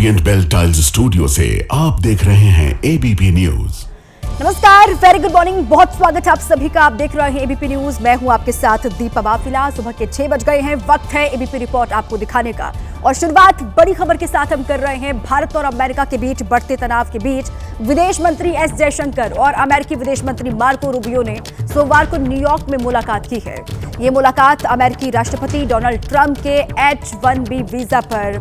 Orient bell tiles studio से आप देख रहे हैं एबीपी न्यूज। नमस्कार, वेरी गुड मॉर्निंग। बहुत स्वागत है आप सभी का। आप देख रहे हैं एबीपी न्यूज। मैं हूं आपके साथ दीपा बाफिला। सुबह के 6 बज गए हैं। वक्त है एबीपी रिपोर्ट आपको दिखाने का और शुरुआत बड़ी खबर के साथ हम कर रहे हैं। भारत और अमेरिका के बीच बढ़ते तनाव के बीच विदेश मंत्री एस जयशंकर और अमेरिकी विदेश मंत्री मार्को रूबियो ने सोमवार को न्यूयॉर्क में मुलाकात की है। ये मुलाकात अमेरिकी राष्ट्रपति डोनाल्ड ट्रंप के H-1B वीजा पर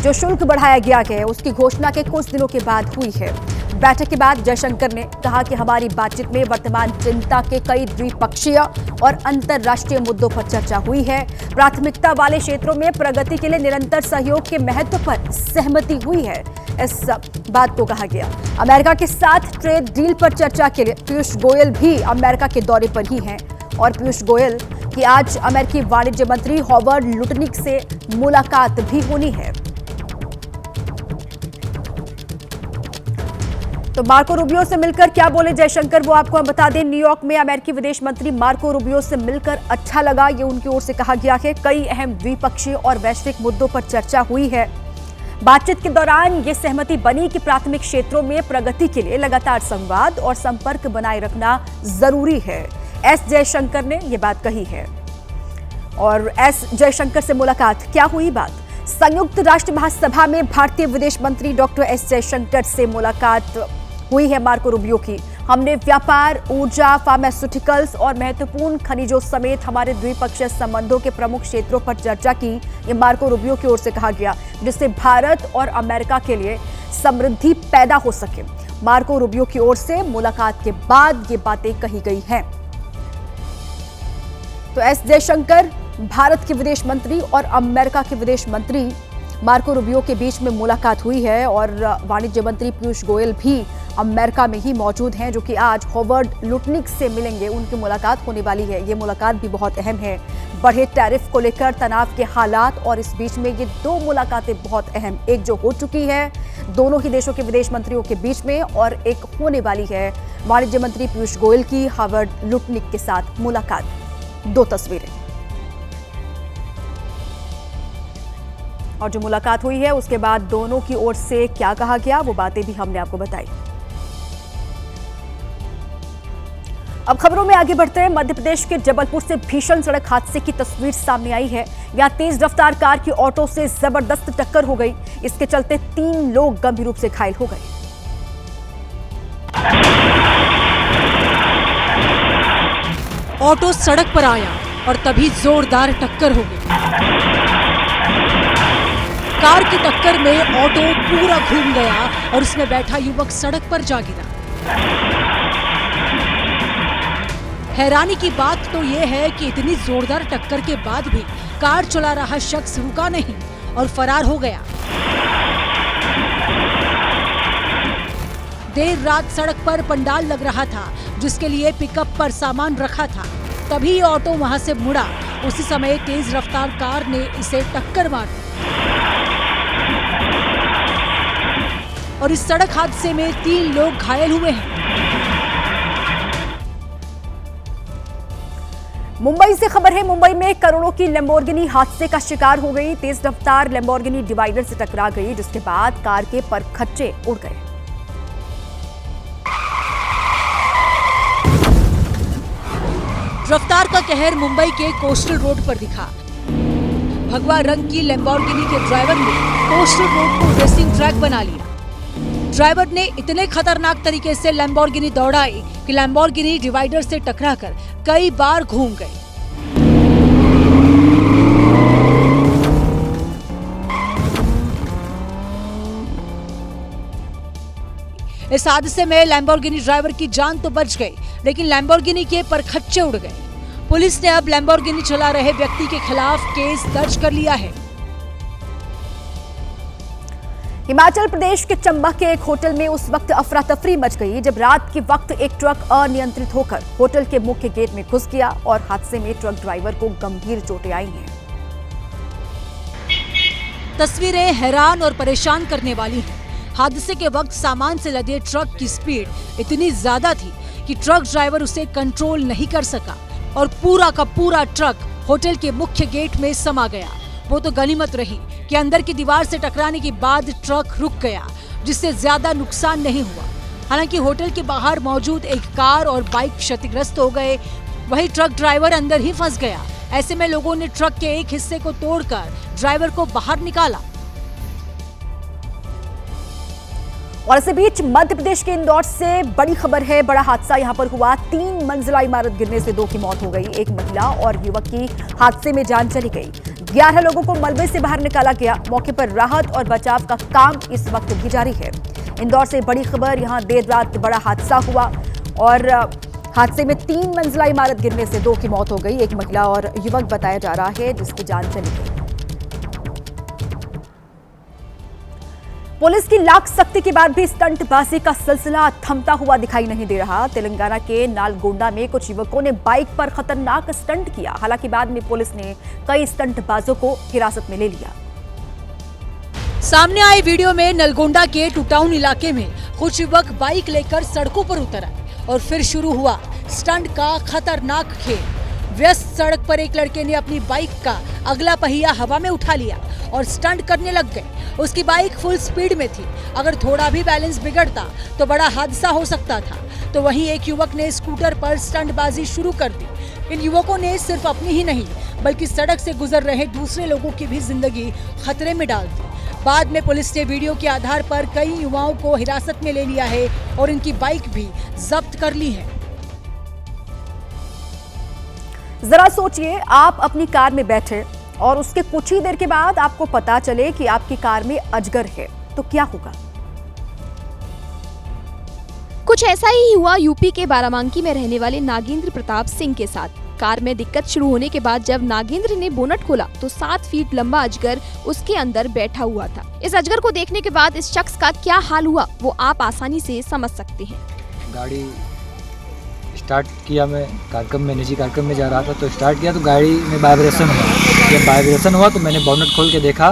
जो शुल्क बढ़ाया गया है उसकी घोषणा के कुछ दिनों के बाद हुई है। बैठक के बाद जयशंकर ने कहा कि हमारी बातचीत में वर्तमान चिंता के कई द्विपक्षीय और अंतर्राष्ट्रीय मुद्दों पर चर्चा हुई है। प्राथमिकता वाले क्षेत्रों में प्रगति के लिए निरंतर सहयोग के महत्व पर सहमति हुई है। इस बात को कहा गया। अमेरिका के साथ ट्रेड डील पर चर्चा के लिए पीयूष गोयल भी अमेरिका के दौरे पर ही हैं और पीयूष गोयल की आज अमेरिकी वाणिज्य मंत्री हॉवर्ड लुटनिक से मुलाकात भी होनी है। तो मार्को रूबियो से मिलकर क्या बोले जयशंकर वो आपको हम बता दें। न्यूयॉर्क में अमेरिकी विदेश मंत्री मार्को रूबियो से मिलकर अच्छा लगा, ये उनकी ओर से कहा गया है। कई अहम द्विपक्षीय और वैश्विक मुद्दों पर चर्चा हुई है। बातचीत के दौरान ये सहमति बनी कि प्राथमिक क्षेत्रों में प्रगति के लिए लगातार संवाद और संपर्क बनाए रखना जरूरी है। एस जयशंकर ने ये बात कही है। और एस जयशंकर से मुलाकात क्या हुई बात। संयुक्त राष्ट्र महासभा में भारतीय विदेश मंत्री डॉक्टर एस जयशंकर से मुलाकात हुई है मार्को रूबियो की। हमने व्यापार, ऊर्जा, फार्मास्यूटिकल्स और महत्वपूर्ण खनिजों समेत हमारे द्विपक्षीय संबंधों के प्रमुख क्षेत्रों पर चर्चा की। ये मार्को रूबियो की ओर से कहा गया, जिससे भारत और अमेरिका के लिए समृद्धि पैदा हो सके। मार्को रूबियो की ओर से मुलाकात के बाद ये बातें कही गई हैं। तो एस जयशंकर, भारत के विदेश मंत्री और अमेरिका के विदेश मंत्री मार्को रूबियो के बीच में मुलाकात हुई है और वाणिज्य मंत्री पीयूष गोयल भी अमेरिका में ही मौजूद हैं, जो कि आज हॉवर्ड लुटनिक से मिलेंगे। उनकी मुलाकात होने वाली है। ये मुलाकात भी बहुत अहम है। बढ़े टैरिफ को लेकर तनाव के हालात और इस बीच में ये दो मुलाकातें बहुत अहम, एक जो हो चुकी है दोनों ही देशों के विदेश मंत्रियों के बीच में और एक होने वाली है वाणिज्य मंत्री पीयूष गोयल की हॉवर्ड लुटनिक के साथ मुलाकात। दो तस्वीरें और जो मुलाकात हुई है उसके बाद दोनों की ओर से क्या कहा गया वो बातें भी हमने आपको बताई। अब खबरों में आगे बढ़ते हैं। मध्य प्रदेश के जबलपुर से भीषण सड़क हादसे की तस्वीर सामने आई है। यहां तेज रफ्तार कार की ऑटो से जबरदस्त टक्कर हो गई। इसके चलते 3 लोग गंभीर रूप से घायल हो गए। ऑटो सड़क पर आया और तभी जोरदार टक्कर हो गई। कार की टक्कर में ऑटो पूरा घूम गया और उसमें बैठा युवक सड़क पर जा गिरा। हैरानी की बात तो यह है कि इतनी जोरदार टक्कर के बाद भी कार चला रहा शख्स रुका नहीं और फरार हो गया। देर रात सड़क पर पंडाल लग रहा था, जिसके लिए पिकअप पर सामान रखा था। तभी ऑटो वहां से मुड़ा। उसी समय तेज रफ्तार कार ने इसे टक्कर मार दी और इस सड़क हादसे में 3 लोग घायल हुए हैं। मुंबई से खबर है। मुंबई में करोड़ों की लैम्बोर्गिनी हादसे का शिकार हो गई। तेज रफ्तार लैम्बोर्गिनी डिवाइडर से टकरा गई, जिसके बाद कार के परखच्चे उड़ गए। रफ्तार का कहर मुंबई के कोस्टल रोड पर दिखा। भगवा रंग की लैम्बोर्गिनी के ड्राइवर ने कोस्टल रोड को रेसिंग ट्रैक बना लिया। ड्राइवर ने इतने खतरनाक तरीके से लैम्बोर्गिनी दौड़ाई कि लैम्बोर्गिनी डिवाइडर से टकराकर कई बार घूम गई। इस हादसे में लैम्बोर्गिनी ड्राइवर की जान तो बच गई, लेकिन लैम्बोर्गिनी के परखच्चे उड़ गए। पुलिस ने अब लैम्बोर्गिनी चला रहे व्यक्ति के खिलाफ केस दर्ज कर लिया है। हिमाचल प्रदेश के चंबा के एक होटल में उस वक्त अफरा तफरी मच गई जब रात के वक्त एक ट्रक अनियंत्रित होकर होटल के मुख्य गेट में घुस गया और हादसे में ट्रक ड्राइवर को गंभीर चोटें आई हैं। तस्वीरें हैरान और परेशान करने वाली हैं। हादसे के वक्त सामान से लदे ट्रक की स्पीड इतनी ज्यादा थी कि ट्रक ड्राइवर उसे कंट्रोल नहीं कर सका और पूरा का पूरा ट्रक होटल के मुख्य गेट में समा गया। वो तो गनीमत रही कि अंदर की दीवार से टकराने के बाद ट्रक रुक गया, जिससे ज्यादा नुकसान नहीं हुआ। हालांकि होटल के बाहर मौजूद एक कार और बाइक क्षतिग्रस्त हो गए, वही ट्रक ड्राइवर अंदर ही फंस गया। ऐसे में लोगों ने ट्रक के एक हिस्से को तोड़कर ड्राइवर को बाहर निकाला। और इसी बीच मध्य प्रदेश के इंदौर से बड़ी खबर है। बड़ा हादसा यहां पर हुआ। 3 मंजिला इमारत गिरने से 2 की मौत हो गई। एक महिला और युवक की हादसे में जान चली गई। 11 लोगों को मलबे से बाहर निकाला गया। मौके पर राहत और बचाव का काम इस वक्त भी जारी है। इंदौर से बड़ी खबर, यहां देर रात बड़ा हादसा हुआ और हादसे में 3 मंजिला इमारत गिरने से 2 की मौत हो गई। एक महिला और युवक बताया जा रहा है जिसकी जान चली गई। पुलिस की लाख सख्ती के बाद भी स्टंटबाजी का सिलसिला थमता हुआ दिखाई नहीं दे रहा। तेलंगाना के नालगोंडा में कुछ युवकों ने बाइक पर खतरनाक स्टंट किया। हालांकि बाद में पुलिस ने कई स्टंटबाजों को हिरासत में ले लिया। सामने आए वीडियो में नलगोंडा के टूटाउन इलाके में कुछ युवक बाइक लेकर सड़कों पर उतर आए और फिर शुरू हुआ स्टंट का खतरनाक खेल। व्यस्त सड़क पर एक लड़के ने अपनी बाइक का अगला पहिया हवा में उठा लिया और स्टंट करने लग गए। उसकी बाइक फुल स्पीड में थी। अगर थोड़ा भी बैलेंस बिगड़ता तो बड़ा हादसा हो सकता था। तो वहीं एक युवक ने स्कूटर पर स्टंटबाजी शुरू कर दी। इन युवकों ने सिर्फ अपनी ही नहीं बल्कि सड़क से गुजर रहे दूसरे लोगों की भी जिंदगी खतरे में डाल दी। बाद में पुलिस ने वीडियो के आधार पर कई युवाओं को हिरासत में ले लिया है और इनकी बाइक भी जब्त कर ली है। जरा सोचिए, आप अपनी कार में बैठे और उसके कुछ ही देर के बाद आपको पता चले कि आपकी कार में अजगर है, तो क्या होगा? कुछ ऐसा ही हुआ यूपी के बाराबांकी में रहने वाले नागेंद्र प्रताप सिंह के साथ। कार में दिक्कत शुरू होने के बाद जब नागेंद्र ने बोनट खोला तो 7 फीट लंबा अजगर उसके अंदर बैठा हुआ था। इस अजगर को देखने के बाद इस शख्स का क्या हाल हुआ वो आप आसानी से समझ सकते हैं। गाड़ी स्टार्ट किया, मैं कार्यक्रम में निजी कार्यक्रम में जा रहा था तो स्टार्ट किया तो गाड़ी में वाइब्रेशन हुआ। जब वाइब्रेशन हुआ तो मैंने बोनट खोल के देखा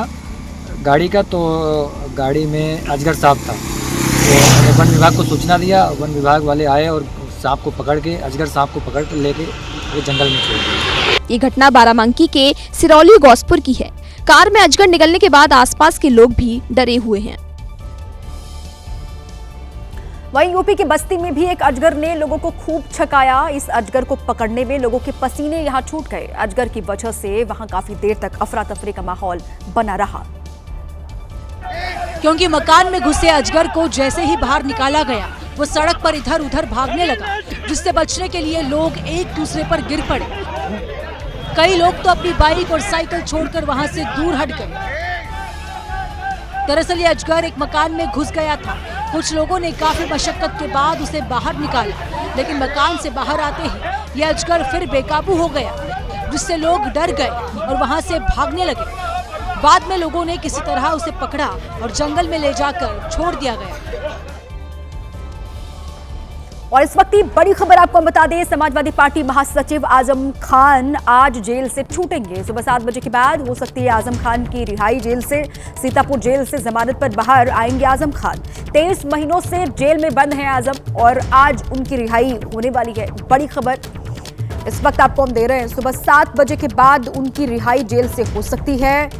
गाड़ी का, तो गाड़ी में अजगर सांप था। तो मैंने वन विभाग को सूचना दिया। वन विभाग वाले आए और सांप को पकड़ के, अजगर सांप को पकड़ के लेके ये जंगल में छोड़ दिया। ये घटना बाराबांकी के सिरौली गौसपुर की है। कार में अजगर निकलने के बाद आसपास के लोग भी डरे हुए हैं। वहीं यूपी की बस्ती में भी एक अजगर ने लोगों को खूब छकाया। इस अजगर को पकड़ने में लोगों के पसीने यहां छूट गए। अजगर की वजह से वहां काफी देर तक अफरा तफरी का माहौल बना रहा, क्योंकि मकान में घुसे अजगर को जैसे ही बाहर निकाला गया वो सड़क पर इधर उधर भागने लगा, जिससे बचने के लिए लोग एक दूसरे पर गिर पड़े। कई लोग तो अपनी बाइक और साइकिल छोड़कर वहां से दूर हट गए। दरअसल ये अजगर एक मकान में घुस गया था। कुछ लोगों ने काफी मशक्कत के बाद उसे बाहर निकाला, लेकिन मकान से बाहर आते ही ये अजगर फिर बेकाबू हो गया, जिससे लोग डर गए और वहां से भागने लगे। बाद में लोगों ने किसी तरह उसे पकड़ा और जंगल में ले जाकर छोड़ दिया गया। और इस वक्त की बड़ी खबर आपको हम बता दें, समाजवादी पार्टी महासचिव आजम खान आज जेल से छूटेंगे। सुबह 7 बजे के बाद हो सकती है आजम खान की रिहाई जेल से। सीतापुर जेल से जमानत पर बाहर आएंगे आजम खान। 23 महीनों से जेल में बंद हैं आजम और आज उनकी रिहाई होने वाली है। बड़ी खबर इस वक्त आपको हम दे रहे हैं। सुबह 7 बजे के बाद उनकी रिहाई जेल से हो सकती है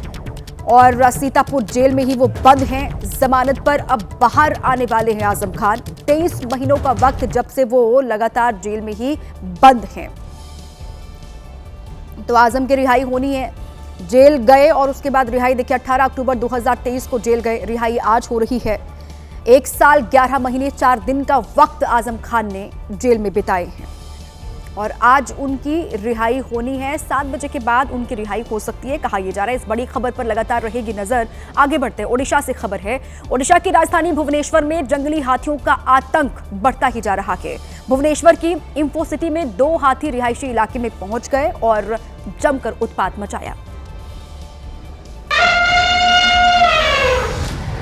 और सीतापुर जेल में ही वो बंद हैं। जमानत पर अब बाहर आने वाले हैं आजम खान। 23 महीनों का वक्त जब से वो लगातार जेल में ही बंद हैं, तो आजम की रिहाई होनी है। जेल गए और उसके बाद रिहाई देखिए 18 अक्टूबर 2023 को जेल गए, रिहाई आज हो रही है। 1 साल 11 महीने 4 दिन का वक्त आजम खान ने जेल में बिताए हैं और आज उनकी रिहाई होनी है। 7 बजे के बाद उनकी रिहाई हो सकती है, कहा यह जा रहा है। इस बड़ी खबर पर लगातार रहेगी नजर। आगे बढ़ते हैं, ओडिशा से खबर है। ओडिशा की राजधानी भुवनेश्वर में जंगली हाथियों का आतंक बढ़ता ही जा रहा है। भुवनेश्वर की इंफो सिटी में 2 हाथी रिहायशी इलाके में पहुंच गए और जमकर उत्पात मचाया।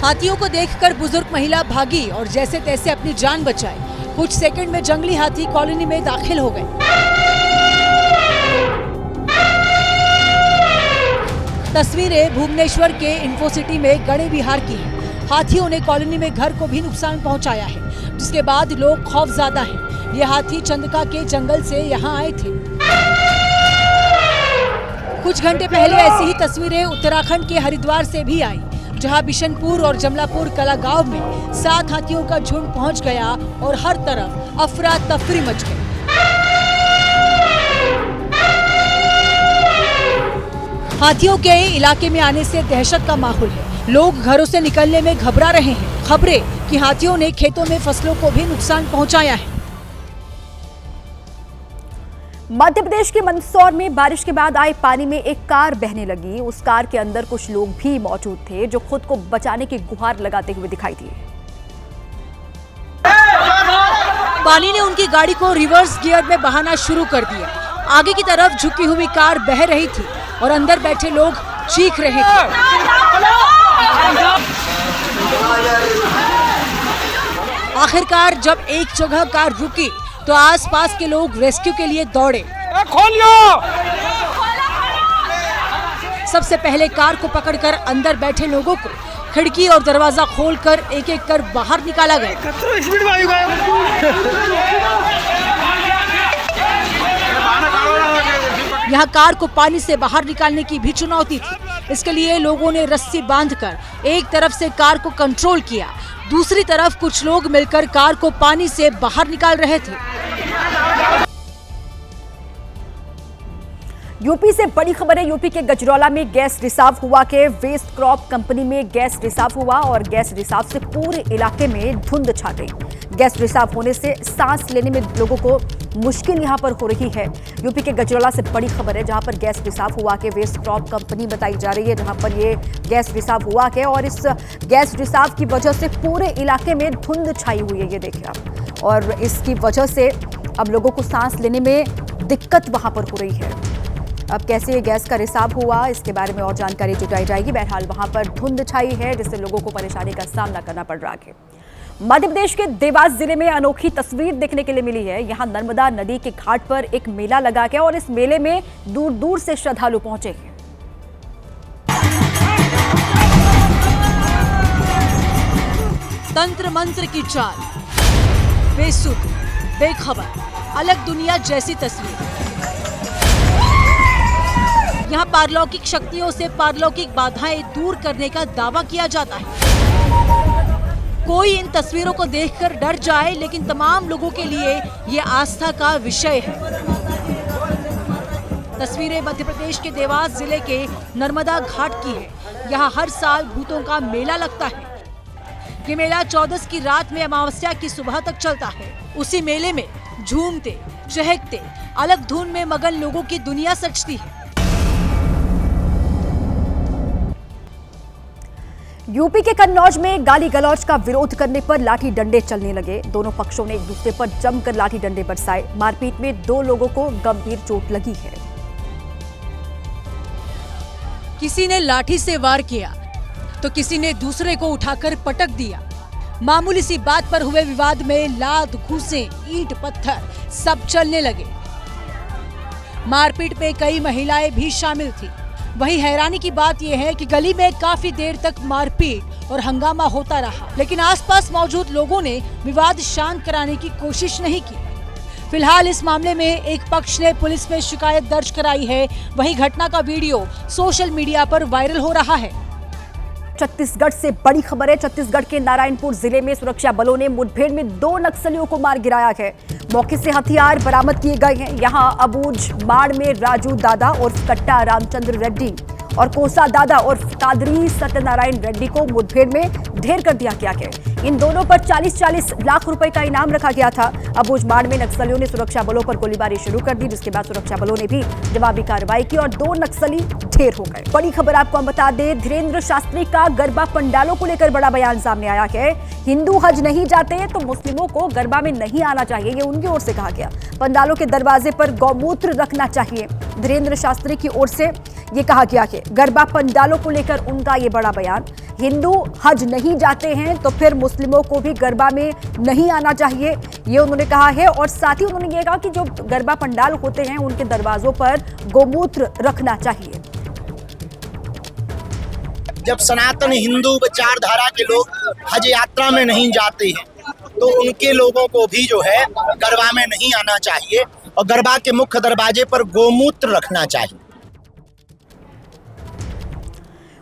हाथियों को देखकर बुजुर्ग महिला भागी और जैसे तैसे अपनी जान बचाई। कुछ सेकंड में जंगली हाथी कॉलोनी में दाखिल हो गए। तस्वीरें भुवनेश्वर के इंफो सिटी में गणे विहार की हैं। हाथियों ने कॉलोनी में घर को भी नुकसान पहुंचाया है, जिसके बाद लोग खौफज़दा हैं। ये हाथी चंदका के जंगल से यहां आए थे। कुछ घंटे पहले ऐसी ही तस्वीरें उत्तराखंड के हरिद्वार से भी आई, जहां बिशनपुर और जमलापुर कला गांव में 7 हाथियों का झुंड पहुंच गया और हर तरफ अफरा तफरी मच गई। हाथियों के इलाके में आने से दहशत का माहौल है। लोग घरों से निकलने में घबरा रहे हैं। खबरें कि हाथियों ने खेतों में फसलों को भी नुकसान पहुंचाया है। मध्य प्रदेश के मंदसौर में बारिश के बाद आए पानी में एक कार बहने लगी। उस कार के अंदर कुछ लोग भी मौजूद थे जो खुद को बचाने की गुहार लगाते हुए दिखाई दिए। पानी ने उनकी गाड़ी को रिवर्स गियर में बहाना शुरू कर दिया। आगे की तरफ झुकी हुई कार बह रही थी और अंदर बैठे लोग चीख रहे थे। आखिरकार जब एक जगह कार रुकी तो आसपास के लोग रेस्क्यू के लिए दौड़े। सबसे पहले कार को पकड़कर अंदर बैठे लोगों को खिड़की और दरवाजा खोलकर एक एक कर बाहर निकाला गया। यहाँ कार को पानी से बाहर निकालने की भी चुनौती थी। इसके लिए लोगों ने रस्सी बांधकर एक तरफ से कार को कंट्रोल किया, दूसरी तरफ कुछ लोग मिलकर कार को पानी से बाहर निकाल रहे थे। यूपी से बड़ी खबर है। यूपी के गजरौला में गैस रिसाव हुआ के वेस्ट क्रॉप कंपनी में गैस रिसाव हुआ और गैस रिसाव से पूरे इलाके में धुंध छा गई। गैस रिसाव होने से सांस लेने में लोगों को मुश्किल यहां पर हो रही है। यूपी के गजरौला से बड़ी खबर है, जहां पर गैस रिसाव हुआ के वेस्ट क्रॉप कंपनी बताई जा रही है, जहां पर ये गैस रिसाव हुआ है और इस गैस रिसाव की वजह से पूरे इलाके में धुंध छाई हुई है। ये देखिए आप, और इसकी वजह से अब लोगों को सांस लेने में दिक्कत वहां पर हो रही है। अब कैसे ये गैस का रिसाव हुआ, इसके बारे में और जानकारी जुटाई जाएगी। बहरहाल वहां पर धुंध छाई है, जिससे लोगों को परेशानी का सामना करना पड़ रहा है। मध्य प्रदेश के देवास जिले में अनोखी तस्वीर देखने के लिए मिली है। यहां नर्मदा नदी के घाट पर एक मेला लगा है और इस मेले में दूर दूर से श्रद्धालु पहुंचे हैं। तंत्र मंत्र की चाल, बेसुध, बेखबर, अलग दुनिया जैसी तस्वीर। यहाँ पारलौकिक शक्तियों से पारलौकिक बाधाएं दूर करने का दावा किया जाता है। कोई इन तस्वीरों को देखकर डर जाए, लेकिन तमाम लोगों के लिए ये आस्था का विषय है। तस्वीरें मध्य प्रदेश के देवास जिले के नर्मदा घाट की है। यहाँ हर साल भूतों का मेला लगता है। ये मेला 14 की रात में अमावस्या की सुबह तक चलता है। उसी मेले में झूमते, चहकते, अलग धुन में मगन लोगों की दुनिया सजती है। यूपी के कन्नौज में गाली गलौज का विरोध करने पर लाठी डंडे चलने लगे। दोनों पक्षों ने एक दूसरे पर जमकर लाठी डंडे बरसाए। मारपीट में 2 लोगों को गंभीर चोट लगी है। किसी ने लाठी से वार किया तो किसी ने दूसरे को उठाकर पटक दिया। मामूली सी बात पर हुए विवाद में लात, घूंसे, ईंट, पत्थर सब चलने लगे। मारपीट में कई महिलाएं भी शामिल थी। वहीं हैरानी की बात यह है कि गली में काफी देर तक मारपीट और हंगामा होता रहा, लेकिन आसपास मौजूद लोगों ने विवाद शांत कराने की कोशिश नहीं की। फिलहाल इस मामले में एक पक्ष ने पुलिस में शिकायत दर्ज कराई है। वहीं घटना का वीडियो सोशल मीडिया पर वायरल हो रहा है। छत्तीसगढ़ से बड़ी खबर है। छत्तीसगढ़ के नारायणपुर जिले में सुरक्षा बलों ने मुठभेड़ में 2 नक्सलियों को मार गिराया है। मौके से हथियार बरामद किए गए हैं। यहां अबूझ माड़ में राजू दादा उर्फ कट्टा रामचंद्र रेड्डी और कोसा दादा उर्फ कादरी सत्यनारायण रेड्डी को मुठभेड़ में ढेर कर दिया गया है। इन दोनों पर 40-40 लाख रुपए का इनाम रखा गया था। अबूझ माड़ में नक्सलियों ने सुरक्षा बलों पर गोलीबारी शुरू कर दी, जिसके बाद सुरक्षा बलों ने भी जवाबी कार्रवाई की और 2 नक्सली ढेर हो गए। बड़ी खबर आपको हम बता दें, धीरेन्द्र शास्त्री का गरबा पंडालों को लेकर बड़ा बयान सामने आया है। हिंदू हज नहीं जाते तो मुस्लिमों को गरबा में नहीं आना चाहिए, ये उनकी ओर से कहा गया। पंडालों के दरवाजे पर गौमूत्र रखना चाहिए, धीरेन्द्र शास्त्री की ओर से ये कहा गया है। गरबा पंडालों को लेकर उनका ये बड़ा बयान। हिंदू हज नहीं जाते हैं तो फिर मुस्लिमों को भी गरबा में नहीं आना चाहिए, ये उन्होंने कहा है। और साथ ही उन्होंने ये कहा कि जो गरबा पंडाल होते हैं उनके दरवाजों पर गौमूत्र रखना चाहिए। जब सनातन हिंदू विचारधारा के लोग हज यात्रा में नहीं जाते हैं तो उनके लोगों को भी जो है गरबा में नहीं आना चाहिए और गरबा के मुख्य दरवाजे पर गौमूत्र रखना चाहिए।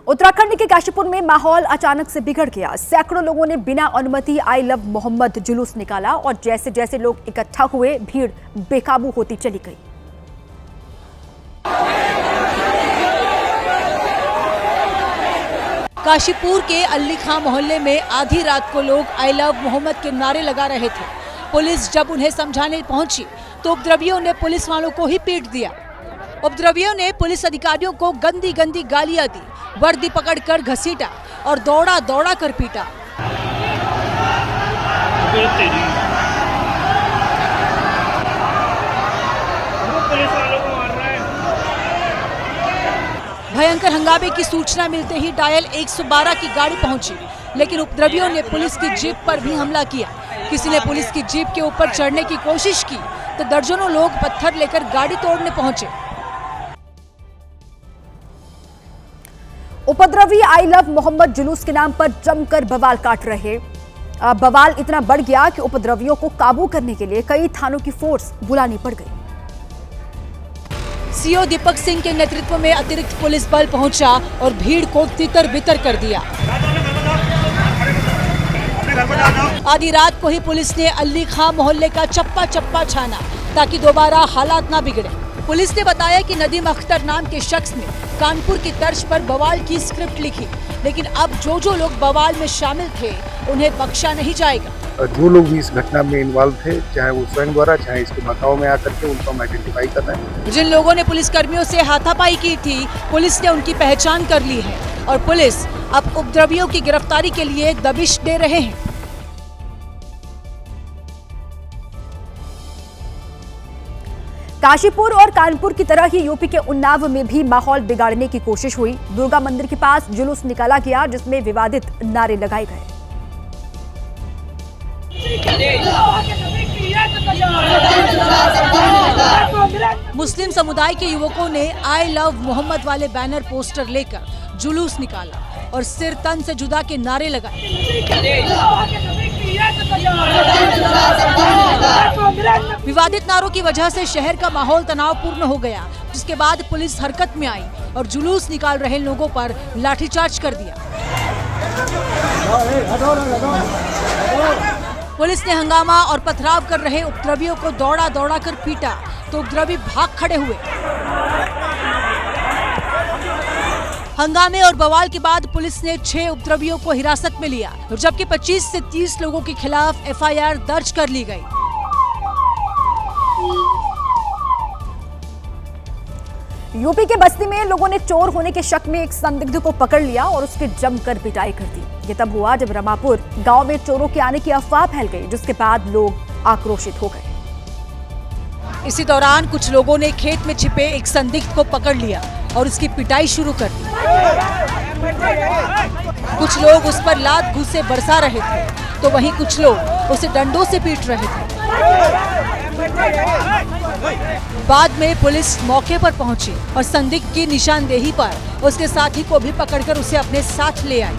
उत्तराखंड के काशीपुर में माहौल अचानक से बिगड़ गया। सैकड़ों लोगों ने बिना अनुमति आई लव मोहम्मद जुलूस निकाला और जैसे जैसे लोग इकट्ठा हुए भीड़ बेकाबू होती चली गई। काशीपुर के अली खां मोहल्ले में आधी रात को लोग आई लव मोहम्मद के नारे लगा रहे थे। पुलिस जब उन्हें समझाने पहुंची तो उपद्रवियों ने पुलिस वालों को ही पीट दिया। उपद्रवियों ने पुलिस अधिकारियों को गंदी गंदी गालियां दी, वर्दी पकड़कर घसीटा और दौड़ा दौड़ा कर पीटा। भयंकर हंगामे की सूचना मिलते ही डायल 112 की गाड़ी पहुंची, लेकिन उपद्रवियों ने पुलिस की जीप पर भी हमला किया। किसी ने पुलिस की जीप के ऊपर चढ़ने की कोशिश की तो दर्जनों लोग पत्थर लेकर गाड़ी तोड़ने पहुंचे। उपद्रवी आई लव मोहम्मद जुलूस के नाम पर जमकर बवाल काट रहे। बवाल इतना बढ़ गया कि उपद्रवियों को काबू करने के लिए कई थानों की फोर्स बुलानी पड़ गई। सीओ दीपक सिंह के नेतृत्व में अतिरिक्त पुलिस बल पहुंचा और भीड़ को तितर बितर कर दिया। आधी रात को ही पुलिस ने अली खां मोहल्ले का चप्पा चप्पा छाना ताकि दोबारा हालात ना बिगड़े। पुलिस ने बताया कि नदीम अख्तर नाम के शख्स ने कानपुर की तर्ज पर बवाल की स्क्रिप्ट लिखी, लेकिन अब जो लोग बवाल में शामिल थे उन्हें बख्शा नहीं जाएगा। जो लोग भी इस घटना में इन्वॉल्व थे, चाहे वो स्वयं द्वारा चाहे इसके मकाओं में आकर के, उनको हम आइडेंटिफाई कर रहे हैं। जिन लोगों ने पुलिस कर्मियों से हाथापाई की थी, पुलिस ने उनकी पहचान कर ली है और पुलिस अब उपद्रवियों की गिरफ्तारी के लिए दबिश दे रहे हैं। काशीपुर और कानपुर की तरह ही यूपी के उन्नाव में भी माहौल बिगाड़ने की कोशिश हुई। दुर्गा मंदिर के पास जुलूस निकाला गया जिसमें विवादित नारे लगाए गए। मुस्लिम समुदाय के युवकों ने आई लव मोहम्मद वाले बैनर पोस्टर लेकर जुलूस निकाला और सिर तन से जुदा के नारे लगाए। विवादित नारों की वजह से शहर का माहौल तनावपूर्ण हो गया, जिसके बाद पुलिस हरकत में आई और जुलूस निकाल रहे लोगों पर लाठीचार्ज कर दिया। पुलिस ने हंगामा और पथराव कर रहे उपद्रवियों को दौड़ा दौड़ा कर पीटा तो उपद्रवी भाग खड़े हुए। हंगामे और बवाल के बाद पुलिस ने 6 उपद्रवियों को हिरासत में लिया, जबकि 25 से 30 लोगों के खिलाफ एफआईआर दर्ज कर ली गई। यूपी के बस्ती में लोगों ने चोर होने के शक में एक संदिग्ध को पकड़ लिया और उसकी जमकर पिटाई कर दी। ये तब हुआ जब रमापुर गांव में चोरों के आने की अफवाह फैल गई, जिसके बाद लोग आक्रोशित हो गए। इसी दौरान कुछ लोगों ने खेत में छिपे एक संदिग्ध को पकड़ लिया और उसकी पिटाई शुरू कर दी। कुछ लोग उस पर लात घूंसे बरसा रहे थे तो वहीं कुछ लोग उसे डंडों से पीट रहे थे। बाद में पुलिस मौके पर पहुंची और संदिग्ध की निशानदेही पर उसके साथी को भी पकड़कर उसे अपने साथ ले आई।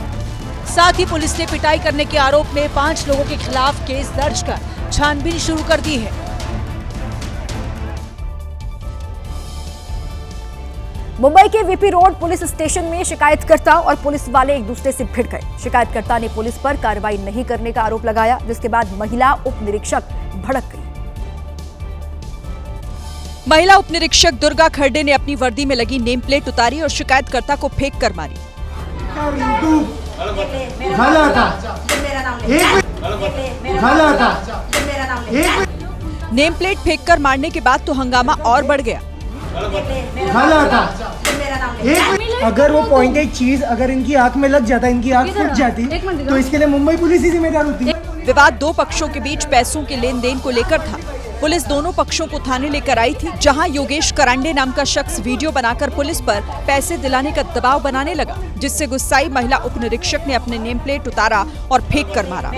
साथ ही पुलिस ने पिटाई करने के आरोप में 5 लोगों के खिलाफ केस दर्ज कर छानबीन शुरू कर दी है। मुंबई के वीपी रोड पुलिस स्टेशन में शिकायतकर्ता और पुलिस वाले एक दूसरे से भिड़ गए। शिकायतकर्ता ने पुलिस पर कार्रवाई नहीं करने का आरोप लगाया, जिसके बाद महिला उप निरीक्षक भड़क गई। महिला उप निरीक्षक दुर्गा खरडे ने अपनी वर्दी में लगी नेम प्लेट उतारी और शिकायतकर्ता को फेंक कर मारी। नेम प्लेट फेंककर मारने के बाद तो हंगामा और बढ़ गया। अगर वो पॉइंटेड चीज अगर इनकी आंख में लग जाता, इनकी आंख फूट जाती, तो इसके लिए मुंबई पुलिस ही जिम्मेदार होती। विवाद 2 पक्षों के बीच पैसों के लेन देन को लेकर था। पुलिस दोनों पक्षों को थाने लेकर आई थी, जहां योगेश करांडे नाम का शख्स वीडियो बनाकर पुलिस पर पैसे दिलाने का दबाव बनाने लगा, जिससे गुस्साई महिला उप निरीक्षक ने अपने नेम प्लेट उतारा और फेंक कर मारा।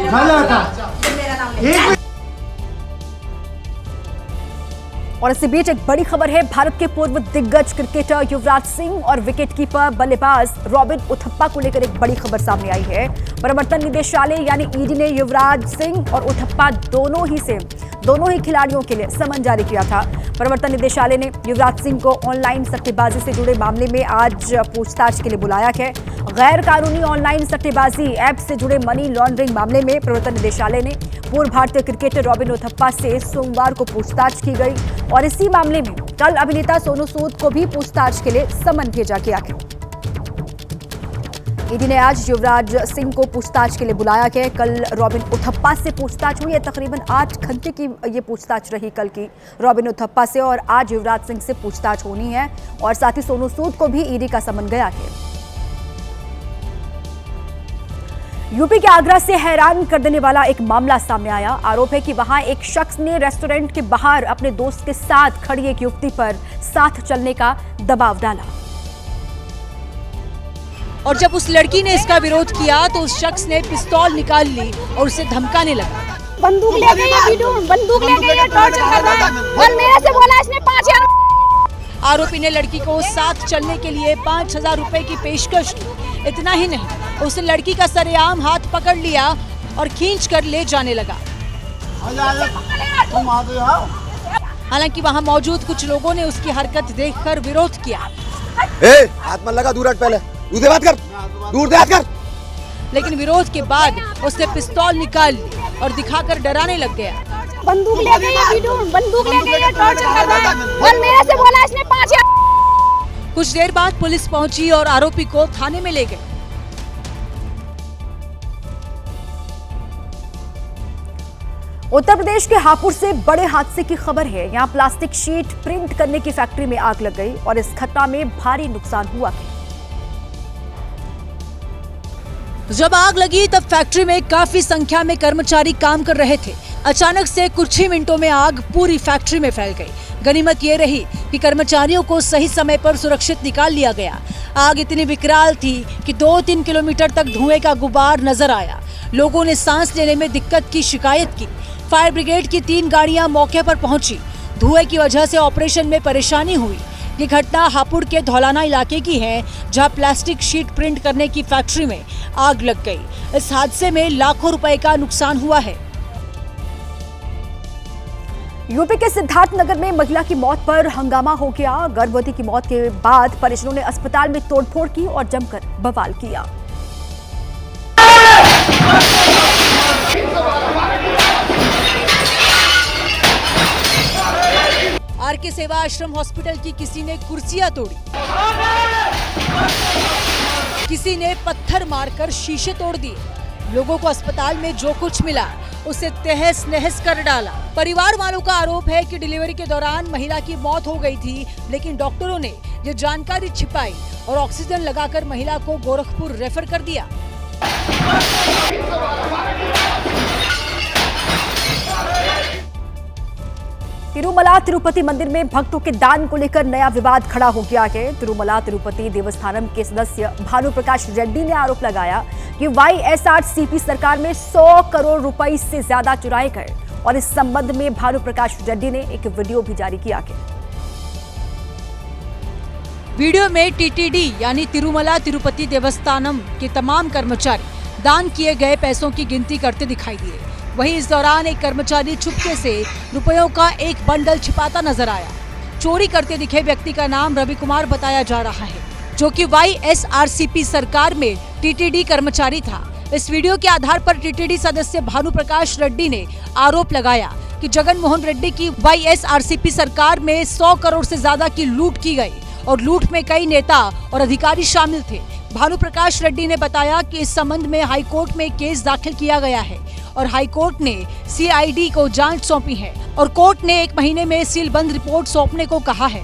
और इसी बीच एक बड़ी खबर है। भारत के पूर्व दिग्गज क्रिकेटर युवराज सिंह और विकेटकीपर बल्लेबाज रॉबिन उथप्पा को लेकर एक बड़ी खबर सामने आई है। प्रवर्तन निदेशालय यानी ईडी ने युवराज सिंह और उथप्पा दोनों ही से दोनों ही खिलाड़ियों के लिए समन जारी किया था। प्रवर्तन निदेशालय ने युवराज सिंह को ऑनलाइन सट्टेबाजी से जुड़े मामले में आज पूछताछ के लिए बुलाया है। गैर कानूनी ऑनलाइन सट्टेबाजी ऐप से जुड़े मनी लॉन्ड्रिंग मामले में प्रवर्तन निदेशालय ने पूर्व भारतीय क्रिकेटर रॉबिन उथप्पा से सोमवार को पूछताछ की गई और इसी मामले में कल अभिनेता सोनू सूद को भी पूछताछ के लिए समन भेजा गया है। ईडी ने आज युवराज सिंह को पूछताछ के लिए बुलाया गया। कल रॉबिन उथप्पा से पूछताछ हुई है। तकरीबन 8 घंटे की ये पूछताछ रही कल की रॉबिन उथप्पा से, और आज युवराज सिंह से पूछताछ होनी है और साथ ही सोनू सूद को भी ईडी का समन गया है। यूपी के आगरा से हैरान कर देने वाला एक मामला सामने आया। आरोप है कि वहां एक शख्स ने रेस्टोरेंट के बाहर अपने दोस्त के साथ खड़ी एक युवती पर साथ चलने का दबाव डाला और जब उस लड़की ने इसका विरोध किया तो उस शख्स ने पिस्तौल निकाल ली और उसे धमकाने लगा। बंदूक ले गई, बंदूक ले गई, टॉर्चर कर रहा है और मेरे से बोला इसने 5000। आरोपी ने लड़की को साथ चलने के लिए 5000 रुपए की पेशकश की। इतना ही नहीं, उसने लड़की का सरेआम हाथ पकड़ लिया और खींच कर ले जाने लगा। हालांकि वहां मौजूद कुछ लोगों ने उसकी हरकत देखकर विरोध किया। हाथ मत लगा, दूर हट, पहले दूर से बात कर, दूर से बात कर। लेकिन विरोध के बाद उसने पिस्तौल निकाल ली और दिखाकर डराने लग गया। बंदूक ले गई, बंदूक ले गई, टॉर्चर कर रहा है और मेरे से बोला इसने 5000। कुछ देर बाद पुलिस पहुंची और आरोपी को थाने में ले गए। उत्तर प्रदेश के हापुड़ से बड़े हादसे की खबर है। यहां प्लास्टिक शीट प्रिंट करने की फैक्ट्री में आग लग गई और इस घटना में भारी नुकसान हुआ है। जब आग लगी तब फैक्ट्री में काफी संख्या में कर्मचारी काम कर रहे थे। अचानक से कुछ ही मिनटों में आग पूरी फैक्ट्री में फैल गई। गनीमत ये रही कि कर्मचारियों को सही समय पर सुरक्षित निकाल लिया गया। आग इतनी विकराल थी कि 2-3 किलोमीटर तक धुएं का गुबार नजर आया। लोगों ने सांस लेने में दिक्कत की शिकायत की। फायर ब्रिगेड की 3 गाड़ियां मौके पर पहुंची। धुएं की वजह से ऑपरेशन में परेशानी हुई। ये घटना हापुड़ के धौलाना इलाके की है, जहां प्लास्टिक शीट प्रिंट करने की फैक्ट्री में आग लग गई। इस हादसे में लाखों रुपए का नुकसान हुआ है। यूपी के सिद्धार्थनगर में महिला की मौत पर हंगामा हो गया। गर्भवती की मौत के बाद परिजनों ने अस्पताल में तोड़फोड़ की और जमकर बवाल किया। आरके सेवा आश्रम हॉस्पिटल की किसी ने कुर्सियां तोड़ी, किसी ने पत्थर मारकर शीशे तोड़ दिए। लोगों को अस्पताल में जो कुछ मिला उसे तहस नहस कर डाला। परिवार वालों का आरोप है कि डिलीवरी के दौरान महिला की मौत हो गई थी, लेकिन डॉक्टरों ने ये जानकारी छिपाई और ऑक्सीजन लगाकर महिला को गोरखपुर रेफर कर दिया। तिरुमला तिरुपति मंदिर में भक्तों के दान को लेकर नया विवाद खड़ा हो गया है। तिरुमला तिरुपति देवस्थानम के सदस्य भानु प्रकाश रेड्डी ने आरोप लगाया कि YSRCP सरकार में 100 करोड़ रुपए से ज्यादा चुराए गए और इस संबंध में भानु प्रकाश रेड्डी ने एक वीडियो भी जारी किया है। वीडियो में TTD यानी तिरुमला तिरुपति देवस्थानम के तमाम कर्मचारी दान किए गए पैसों की गिनती करते दिखाई दिए। वहीं इस दौरान एक कर्मचारी चुपके से रुपयों का एक बंडल छिपाता नजर आया। चोरी करते दिखे व्यक्ति का नाम रवि कुमार बताया जा रहा है, जो कि YSRCP सरकार में TTD कर्मचारी था। इस वीडियो के आधार पर TTD सदस्य भानु प्रकाश रेड्डी ने आरोप लगाया कि जगन मोहन रेड्डी की YSRCP सरकार में 100 करोड़ से ज्यादा की लूट की गई और लूट में कई नेता और अधिकारी शामिल थे। भानु प्रकाश रेड्डी ने बताया कि इस संबंध में हाईकोर्ट में केस दाखिल किया गया है और हाईकोर्ट ने CID को जांच सौंपी है और कोर्ट ने 1 महीने में सीलबंद रिपोर्ट सौंपने को कहा है।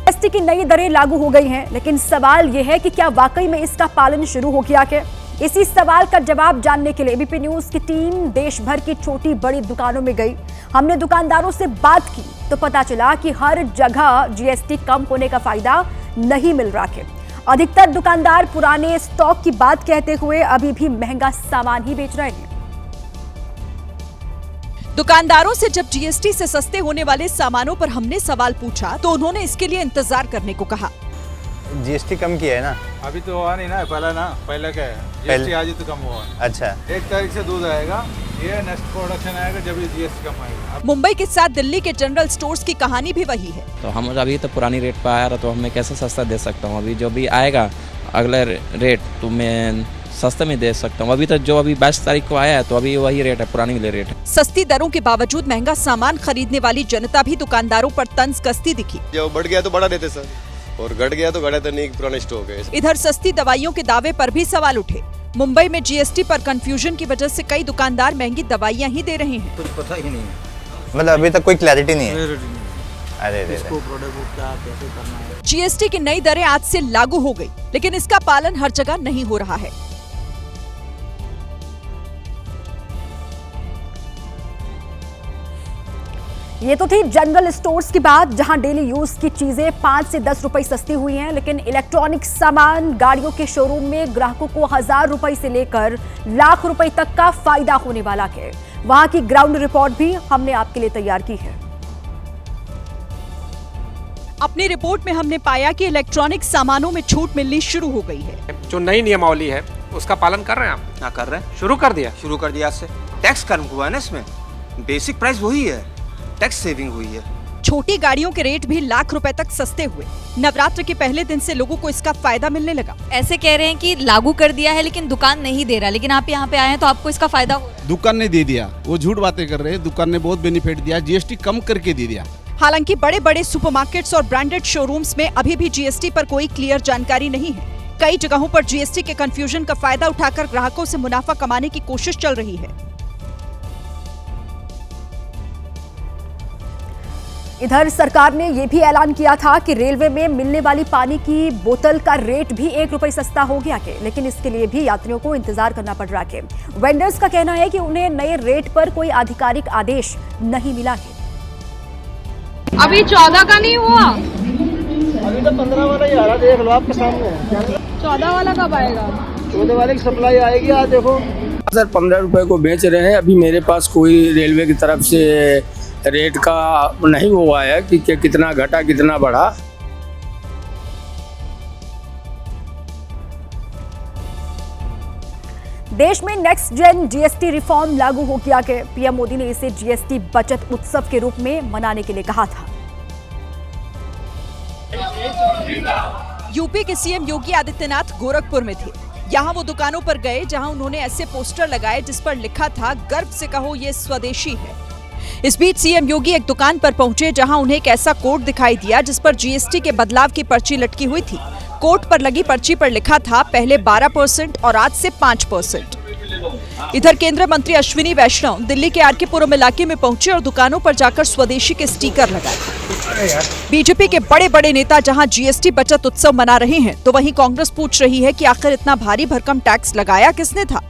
GST की नई दरें लागू हो गई हैं, लेकिन सवाल यह है कि क्या वाकई में इसका पालन शुरू हो गया है? इसी सवाल का जवाब जानने के लिए ABP न्यूज की टीम देश भर की छोटी बड़ी दुकानों में गई। हमने दुकानदारों से बात की तो पता चला कि हर जगह GST कम होने का फायदा नहीं मिल रहा है। अधिकतर दुकानदार पुराने स्टॉक की बात कहते हुए अभी भी महंगा सामान ही बेच रहे हैं। दुकानदारों से जब GST से सस्ते होने वाले सामानों पर हमने सवाल पूछा तो उन्होंने इसके लिए इंतजार करने को कहा। GST कम किया है ना, अभी तो हुआ नहीं ना, पहले क्या है, जीएसटी आज ही तो कम हुआ है। अच्छा, 1 तारीख से दूध आएगा, ये नेक्स्ट प्रोडक्शन आएगा जब ये जीएसटी कम आएगा। मुंबई के साथ दिल्ली के जनरल स्टोर्स की कहानी भी वही है। तो हम अभी तो पुरानी रेट पर आया रहा, तो हमें कैसे सस्ता दे सकता हूँ? अभी जो भी आएगा अगला रेट तो मैं सस्ते में दे सकता हूँ। अभी तो जो अभी 22 तारीख को आया है तो अभी वही रेट है, पुरानी वाली रेट है। सस्ती दरों के बावजूद महंगा सामान खरीदने वाली जनता भी दुकानदारों पर तंज कसती दिखी। जो बढ़ गया तो बढ़ा देते सर, और घट गया तो घटा नहीं, पुराने स्टॉक है। इधर सस्ती दवाइयों के दावे पर भी सवाल उठे। मुंबई में जीएसटी पर कंफ्यूजन की वजह से कई दुकानदार महंगी दवाइयां ही दे रहे हैं। कुछ पता ही नहीं है, मतलब अभी तक कोई क्लैरिटी नहीं है। अरे इसको प्रोडक्ट को क्या कैसे करना है। जीएसटी की नई दरें आज से लागू हो गई, लेकिन इसका पालन हर जगह नहीं हो रहा है। ये तो थी जनरल स्टोर्स की बात, जहां डेली यूज की चीजें 5 से 10 रुपए सस्ती हुई हैं, लेकिन इलेक्ट्रॉनिक सामान, गाड़ियों के शोरूम में ग्राहकों को 1000 रुपए से लेकर लाख रुपए तक का फायदा होने वाला है। वहां की ग्राउंड रिपोर्ट भी हमने आपके लिए तैयार की है। अपनी रिपोर्ट में हमने पाया कि इलेक्ट्रॉनिक सामानों में छूट मिलनी शुरू हो गई है। जो नई नियमावली है उसका पालन कर रहे हैं आप? हाँ, कर रहे हैं। शुरू कर दिया आज से। टैक्स कम हुआ है ना इसमें, बेसिक प्राइस वही है, टैक्स सेविंग हुई है। छोटी गाड़ियों के रेट भी लाख रुपए तक सस्ते हुए। नवरात्र के पहले दिन से लोगों को इसका फायदा मिलने लगा। ऐसे कह रहे हैं कि लागू कर दिया है लेकिन दुकान नहीं दे रहा, लेकिन आप यहाँ पे आए हैं तो आपको इसका फायदा हो। दुकान ने दे दिया, वो झूठ बातें कर रहे हैं। दुकान ने बहुत बेनिफिट दिया, जीएसटी कम करके दे दिया। हालांकि बड़े बड़े सुपरमार्केट्स और ब्रांडेड शोरूम्स में अभी भी जीएसटी पर कोई क्लियर जानकारी नहीं है। कई जगहों पर जीएसटी के कंफ्यूजन का फायदा उठाकर ग्राहकों से मुनाफा कमाने की कोशिश चल रही है। इधर सरकार ने यह भी ऐलान किया था कि रेलवे में मिलने वाली पानी की बोतल का रेट भी 1 रुपए सस्ता हो गया है, लेकिन इसके लिए भी यात्रियों को इंतजार करना पड़ रहा है। वेंडर्स का कहना है कि उन्हें नए रेट पर कोई आधिकारिक आदेश नहीं मिला है। अभी 14 का नहीं हुआ, अभी तो 15 वाला ही आ रहा, देख लो आपके सामने। 14 वाला कब आएगा? 14 वाले की सप्लाई आएगी, आज देखो। सर 15 रुपए को बेच रहे हैं। अभी मेरे पास कोई रेलवे की तरफ से रेट का नहीं हुआ है कि कितना घटा कितना बढ़ा। देश में नेक्स्ट जेन जीएसटी रिफॉर्म लागू हो गया है। पीएम मोदी ने इसे जीएसटी बचत उत्सव के रूप में मनाने के लिए कहा था। यूपी के सीएम योगी आदित्यनाथ गोरखपुर में थे। यहाँ वो दुकानों पर गए जहाँ उन्होंने ऐसे पोस्टर लगाए जिस पर लिखा था, गर्व से कहो ये स्वदेशी है। इस बीच सीएम योगी एक दुकान पर पहुंचे जहां उन्हें एक ऐसा कोड दिखाई दिया जिस पर जीएसटी के बदलाव की पर्ची लटकी हुई थी। कोड पर लगी पर्ची पर लिखा था, पहले 12% और आज से 5%। इधर केंद्रीय मंत्री अश्विनी वैष्णव दिल्ली के आरके पुरम इलाके में पहुंचे और दुकानों पर जाकर स्वदेशी के स्टिकर लगाए। बीजेपी के बड़े बड़े नेता जहां जीएसटी बचत उत्सव मना रहे हैं, तो वहीं कांग्रेस पूछ रही है कि आखिर इतना भारी भरकम टैक्स लगाया किसने था।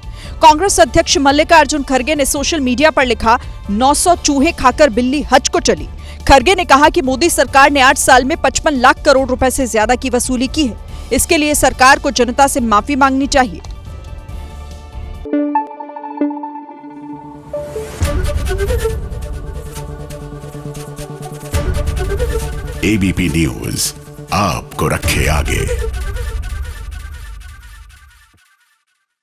कांग्रेस अध्यक्ष मल्लिकार्जुन खड़गे ने सोशल मीडिया पर लिखा, 900 चूहे खाकर बिल्ली हज को चली। खड़गे ने कहा कि मोदी सरकार ने 8 साल में 55 लाख करोड़ रुपए से ज्यादा की वसूली की है। इसके लिए सरकार को जनता से माफी मांगनी चाहिए। एबीपी न्यूज आपको रखे आगे।